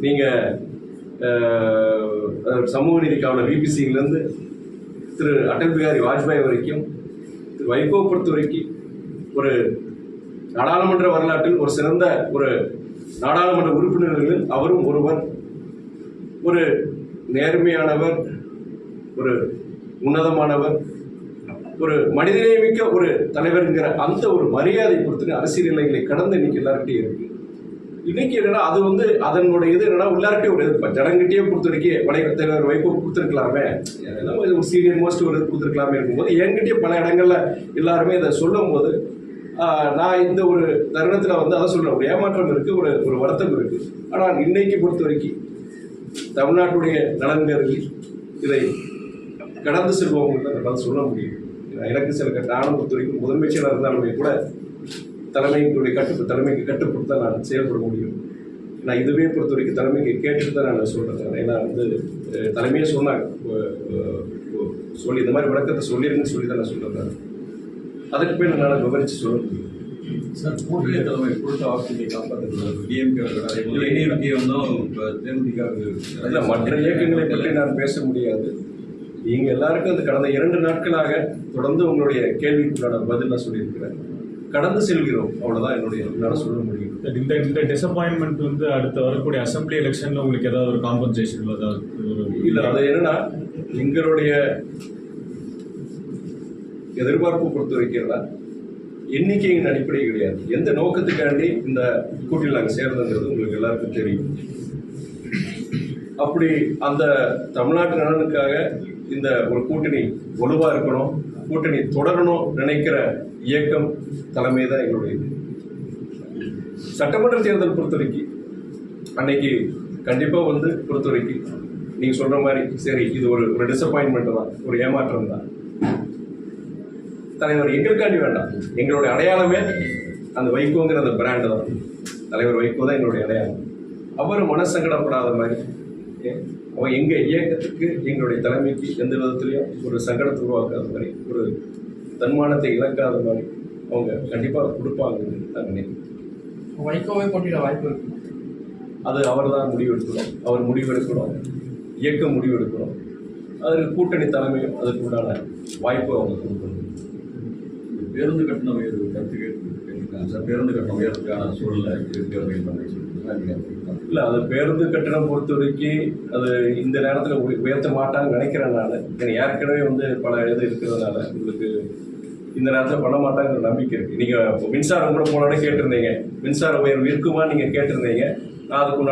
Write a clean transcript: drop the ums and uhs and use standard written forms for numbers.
நீங்கள் சமூக நீதி காவலர் விபிசிங்கிலேருந்து திரு அடல் பிகாரி வாஜ்பாய் வரைக்கும் திரு வைகோ பொறுத்த வரைக்கும் ஒரு நாடாளுமன்ற வரலாற்றில் ஒரு சிறந்த ஒரு நாடாளுமன்ற உறுப்பினர்களில் அவரும் ஒருவர். ஒரு நேர்மையானவர், ஒரு உன்னதமானவர், ஒரு மனிதநேயமிக்க ஒரு தலைவர்ங்கிற அந்த ஒரு மரியாதை பொறுத்து அரசியல் நிலைகளை கடந்து இன்னைக்கு எல்லார்கிட்டையும் இருக்கு. இன்னைக்கு என்னன்னா அது அதனுடைய இது என்னன்னா எல்லார்கிட்டையும் ஒரு ஜனங்கிட்டே பொறுத்த வரைக்கும் தலைவர் வைகோ கொடுத்துருக்கலாமே, ஒரு சீனியர் மோஸ்ட் ஒரு கொடுத்துருக்கலாமே இருக்கும்போது என்கிட்டயே பல இடங்கள்ல எல்லாருமே இதை சொல்லும் போது நான் இந்த ஒரு தருணத்தில் அதை சொல்றேன். ஒரு ஏமாற்றம் இருக்கு, ஒரு வருத்தம் இருக்கு. ஆனால் இன்னைக்கு பொறுத்த வரைக்கும் தமிழ்நாட்டுடைய நலன் கருதி இதை கடந்து செல்பவங்களுக்கு என்னால் சொல்ல முடியும். எனக்கு சில நானும் பொறுத்த வரைக்கும் முதன்மை செயலர் இருந்தாலுமே கூட தலைமைக்கு கட்டுப்பட்டு தான் நான் செயல்பட முடியும். நான் இதுவே பொறுத்த வரைக்கும் தலைமைக்கு கேட்டுட்டு தான் நான் சொல்கிறேன். ஏன்னா தலைமையே சொன்னாங்க, சொல்லி இந்த மாதிரி விளக்கத்தை சொல்லிருங்கன்னு சொல்லி தான் நான் சொல்கிறேன். அதுக்கு பேர் என்னால் விவரித்து சொல்ல முடியும். சார், கூட்டணி தலைமை கொடுத்த வாக்குறுதியை காப்பாற்றுகிறது டிஎம்கே வந்தோம். இப்போ தேமுதிக மற்ற இயக்கங்களை பற்றி நான் பேச முடியாது. நீங்கள் எல்லாருக்கும் அந்த கடந்த 2 நாட்களாக தொடர்ந்து உங்களுடைய கேள்விக்குள்ளான பதில் நான் சொல்லியிருக்கிறேன். கடந்து செல்கிறோம், அவ்வளோதான் என்னால் சொல்ல முடியும். இந்த டிசப்பாயின்மெண்ட் அடுத்த வரக்கூடிய அசம்பிளி எலெக்ஷனில் உங்களுக்கு ஏதாவது ஒரு காம்பன்சேஷன் இல்லை? அது என்னன்னா எங்களுடைய எதிர்பார்ப்பு பொறுத்த வைக்கிறதா எண்ணிக்கையின் அடிப்படை கிடையாது. எந்த நோக்கத்துக்காண்டி இந்த கூட்டணியில் நாங்கள் சேர்ந்தோங்கிறது உங்களுக்கு எல்லாருக்கும் தெரியும். அப்படி அந்த தமிழ்நாட்டு நலனுக்காக இந்த ஒரு கூட்டணி வலுவாக இருக்கணும், கூட்டணி தொடரணும் நினைக்கிற இயக்கம் தலைமை தான் எங்களுடைய. சட்டமன்ற தேர்தல் பொறுத்த வரைக்கும் அன்னைக்கு கண்டிப்பாக பொறுத்த வரைக்கும் நீங்கள் சொல்கிற மாதிரி சரி, இது ஒரு டிசப்பாயின்மெண்ட் தான், ஒரு ஏமாற்றம் தான். தலைவர் எங்களுக்காண்டி வேண்டாம், எங்களுடைய அடையாளமே அந்த வைகோங்கிற அந்த பிராண்டு தான். தலைவர் வைகோ தான் எங்களுடைய அடையாளம். அவர் மனசங்கடப்படாத மாதிரி, அவன் எங்கள் இயக்கத்துக்கு எங்களுடைய தலைமைக்கு எந்த விதத்துலையும் ஒரு சங்கடத்தை உருவாக்காத மாதிரி, ஒரு தன்மானத்தை இழக்காத மாதிரி அவங்க கண்டிப்பாக கொடுப்பாங்கன்னு நான் நினைக்கிறேன். வைகோவை போட்டியிட வாய்ப்பு இருக்கு. அது அவர் தான் முடிவெடுக்கணும், அவர் முடிவெடுக்கணும், இயக்கம் முடிவெடுக்கணும். அதுக்கு கூட்டணி தலைமையும் அதுக்கு உண்டான வாய்ப்பு அவங்க கொடுக்கணும். பேருந்து கட்டணம் உயர்வு கருத்து கேட்டுருக்காங்க சார். பேருந்து கட்டணம் உயர்வுக்கான சூழ்நிலை இல்லை, அது பேருந்து கட்டணம் பொறுத்த வரைக்கும் அது இந்த நேரத்தில் உயர்த்த மாட்டாங்கன்னு நினைக்கிறேன் நான். ஏன்னா ஏற்கனவே பல இது இருக்கிறதுனால உங்களுக்கு இந்த நேரத்தில் பண்ண மாட்டாங்கிற நம்பிக்கை இருக்குது. நீங்கள் மின்சாரம் கூட போனோடனே கேட்டிருந்தீங்க, மின்சார உயர்வு இருக்குமான்னு நீங்கள் கேட்டிருந்தீங்க. நான் அதுக்கு